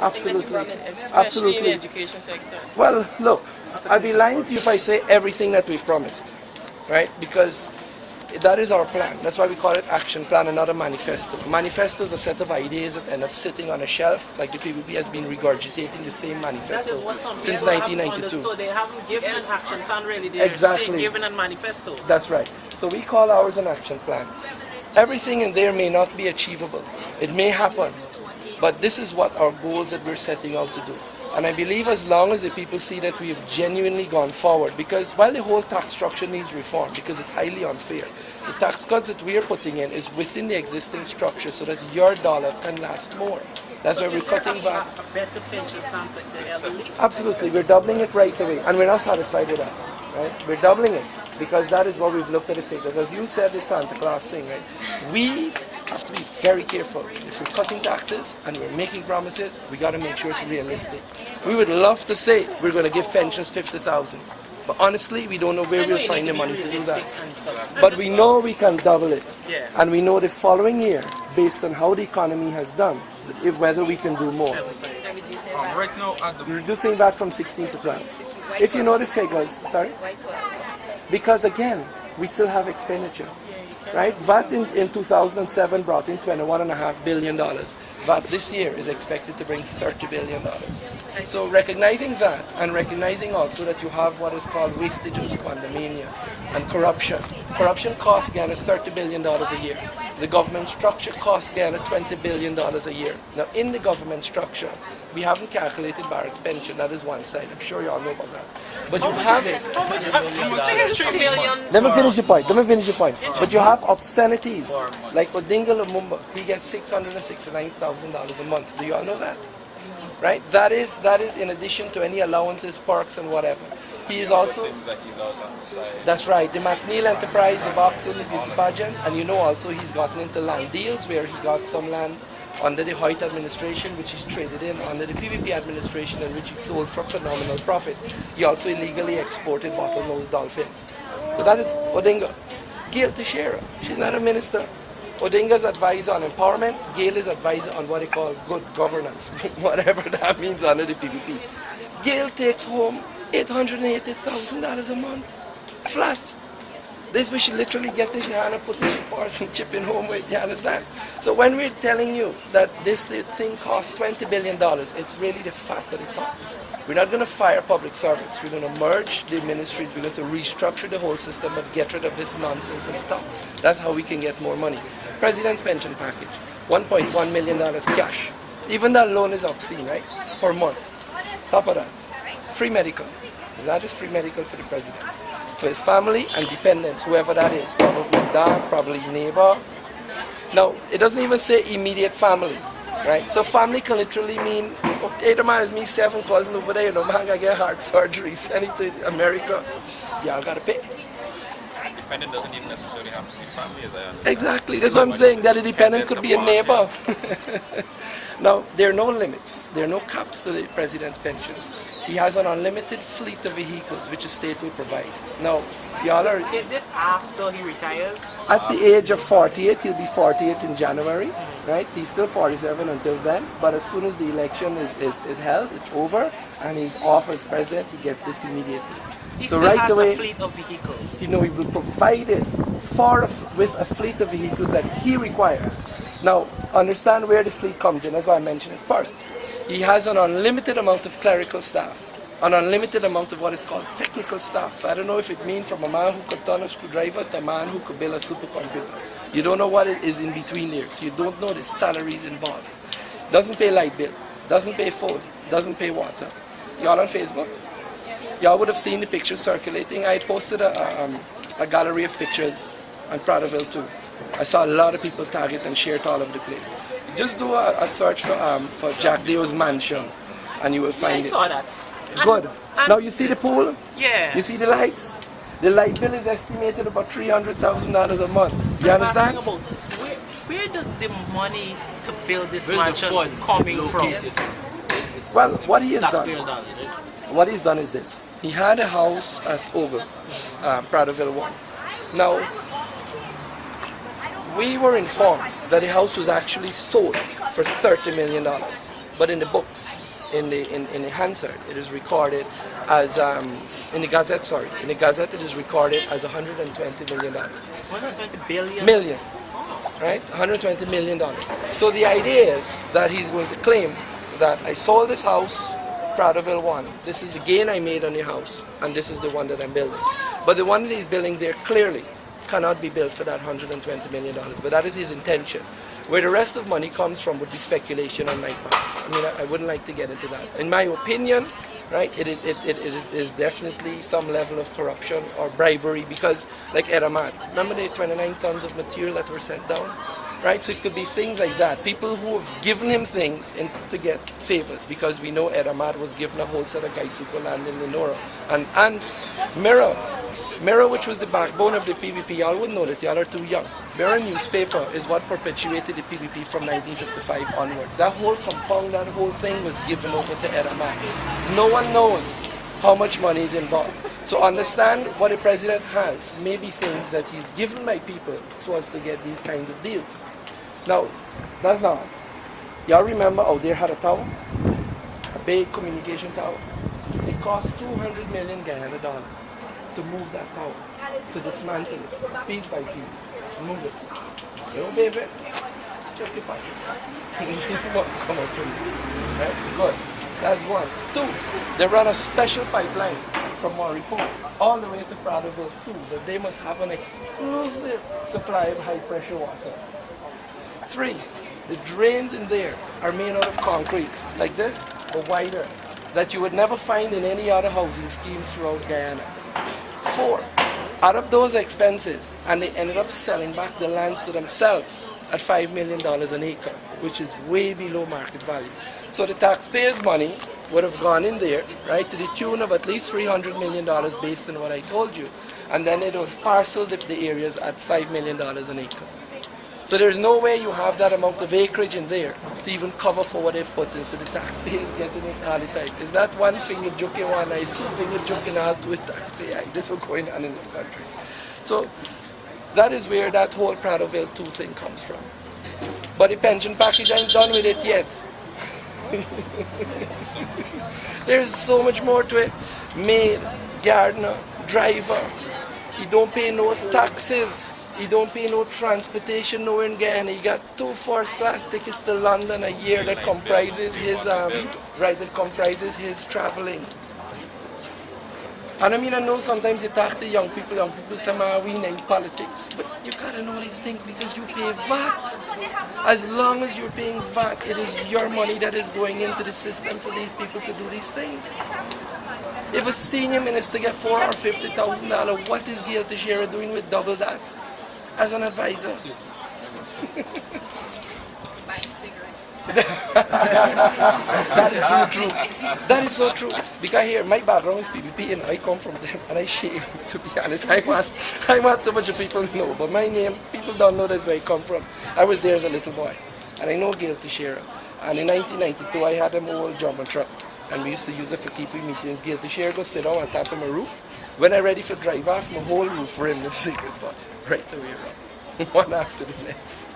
Absolutely. Especially Absolutely. in the education sector. Well, look, I'd be lying to you if I say everything that we've promised, right? Because that is our plan. That's why we call it action plan and not a manifesto. A manifesto is a set of ideas that end up sitting on a shelf, like the PPP has been regurgitating the same manifesto since 1992. They haven't given an action plan really. They're Exactly. given a manifesto. That's right. So we call ours an action plan. Everything in there may not be achievable. It may happen. But this is what our goals that we're setting out to do. And I believe as long as the people see that we have genuinely gone forward, because while the whole tax structure needs reform, because it's highly unfair, the tax cuts that we are putting in is within the existing structure so that your dollar can last more. That's why we're cutting VAT. A better pension plan for the elderly? Absolutely, we're doubling it right away. And we're not satisfied with that, right? We're doubling it because that is what we've looked at the figures. As you said, the Santa Claus thing, right? We have to be very careful. If we're cutting taxes and we're making promises, we got to make sure it's realistic. We would love to say we're going to give pensions 50,000, but honestly, we don't know where we'll find the money to do that. But we know we can double it, and we know the following year, based on how the economy has done, if whether we can do more. Right now, Reducing that from 16 to 12. If you know the figures, sorry, because again, we still have expenditure. Right? VAT in 2007 brought in $21.5 billion. VAT this year is expected to bring $30 billion. So recognizing that and recognizing also that you have what is called wastage and squandermania and corruption. Corruption costs Ghana $30 billion a year. The government structure costs Ghana $20 billion a year. Now in the government structure, we haven't calculated Barrett's pension. That is one side. I'm sure you all know about that. But you have it. Let me finish the point. But you have obscenities. Like Odinga Lumumba, he gets $669,000 a month. Do you all know that? Right? That is in addition to any allowances, perks, and whatever. He is also. That's right. The McNeil Enterprise, the boxing, the beauty pageant, and you know also he's gotten into land deals where he got some land under the Hoyt administration, which he's traded in, under the PPP administration, and which he sold for phenomenal profit. He also illegally exported bottlenose dolphins. So that is Odinga. Gail Teixeira, she's not a minister. Odinga's advisor on empowerment, Gail is advisor on what they call good governance, whatever that means under the PPP. Gail takes home $880,000 a month, flat. This we should literally get this hand and put this parts and chip in home with, you understand? So when we're telling you that this thing costs $20 billion, it's really the fat at the top. We're not going to fire public servants. We're going to merge the ministries. We're going to restructure the whole system but get rid of this nonsense at the top. That's how we can get more money. President's pension package, $1.1 million cash. Even that loan is obscene, right? Per month. Top of that, free medical. That is free medical for the president. For his family and dependents, whoever that is, probably dad, probably neighbor. Now, it doesn't even say immediate family, right? So family can literally mean, hey, the man is me 7 cousins over there, you know, man, I get heart surgery, send it to America, y'all gotta pay. Dependent doesn't even necessarily have to be family, as I understand. Exactly, that's what I'm saying, that a dependent could be a neighbor. Now, there are no limits, there are no caps to the president's pension. He has an unlimited fleet of vehicles which the state will provide. Now, y'all are... Is this after he retires? At the age of 48, he'll be 48 in January, right? So he's still 47 until then, but as soon as the election is held, it's over, and he's off as president, he gets this immediately. He so still right has away, a fleet of vehicles. you know, he will provide it with a fleet of vehicles that he requires. Now, understand where the fleet comes in, that's why I mentioned it first. He has an unlimited amount of clerical staff, an unlimited amount of what is called technical staff. So I don't know if it means from a man who could turn a screwdriver to a man who could build a supercomputer. You don't know what it is in between there, so you don't know the salaries involved. Doesn't pay light bill, doesn't pay phone, doesn't pay water. Y'all on Facebook? Y'all would have seen the pictures circulating. I posted a gallery of pictures on Prattville too. I saw a lot of people tag it and share it all over the place. Just do a search for Jack Deo's mansion and you will find it. I saw that. Good. Now you see the pool? Yeah. You see the lights? The light bill is estimated about $300,000 a month. You understand? Where does the money to build this mansion coming from? Well, what he has done, what he's done is this. He had a house at Ogle, Prattville 1. Now, we were informed that the house was actually sold for $30 million. But in the books, in the Hansard, it is recorded as in the Gazette. Sorry, in the Gazette, it is recorded as 120 million dollars. 120 billion? Million, right? 120 million dollars. So the idea is that he's going to claim that I sold this house, Prattville 1. This is the gain I made on the house, and this is the one that I'm building. But the one that he's building there clearly cannot be built for that 120 million dollars. But that is his intention. Where the rest of money comes from would be speculation on my part. I mean, I wouldn't like to get into that. In my opinion, right, it is definitely some level of corruption or bribery because, like Eramat, remember the 29 tons of material that were sent down? Right, so it could be things like that. People who have given him things to get favors, because we know Eramat was given a whole set of Gaisuko land in Lenora. And Mirror, which was the backbone of the PPP, y'all wouldn't know this, y'all are too young. Mirror newspaper is what perpetuated the PPP from 1955 onwards. That whole compound, that whole thing was given over to Eramat. No one knows how much money is involved. So understand what the president has, maybe things that he's given my people so as to get these kinds of deals. Now, that's not. Y'all remember out there had a tower? A big communication tower. It cost 200 million Guyana dollars to move that tower, to dismantle it, piece by piece, move it. You know, baby? Check your pocket. Come on to me. Right? Good. That's one. Two, they run a special pipeline from Maripo all the way to Prattville 2, that they must have an exclusive supply of high pressure water. Three, the drains in there are made out of concrete, like this, but wider, that you would never find in any other housing schemes throughout Guyana. Four, add up those expenses, and they ended up selling back the lands to themselves at $5 million an acre, which is way below market value. So the taxpayers' money would have gone in there, right, to the tune of at least $300 million based on what I told you. And then they would have parceled the areas at $5 million an acre. So there's no way you have that amount of acreage in there to even cover for what they've put in. So the taxpayers getting it all the time. It's not one finger joking one eye, it's two finger joking all to a taxpayer. This is what's going on in this country. So that is where that whole Prattville 2 thing comes from. But the pension package, I ain't done with it yet. There's so much more to it. Maid, gardener, driver. You don't pay no taxes. You don't pay no transportation nowhere in Guyana. You got 2 first-class tickets to London a year that comprises his traveling. And I mean, I know sometimes you talk to young people say, we in politics. But you gotta know these things because you pay VAT. As long as you're paying VAT, it is your money that is going into the system for these people to do these things. If a senior minister gets $4,000 or $50,000, what is Gail Teixeira doing with double that as an advisor? Buying cigarettes. That is so true. That is so true. Because here, my background is PPP and I come from them and I shame, to be honest. I want too much of people to know, but my name, people don't know that's where I come from. I was there as a little boy and I know Gail Teixeira. And in 1992, I had an old German truck and we used to use it for keeping meetings. Gail Teixeira go sit down on top of my roof. When I'm ready for drive off, my whole roof rim is cigarette butt right the way around. One after the next.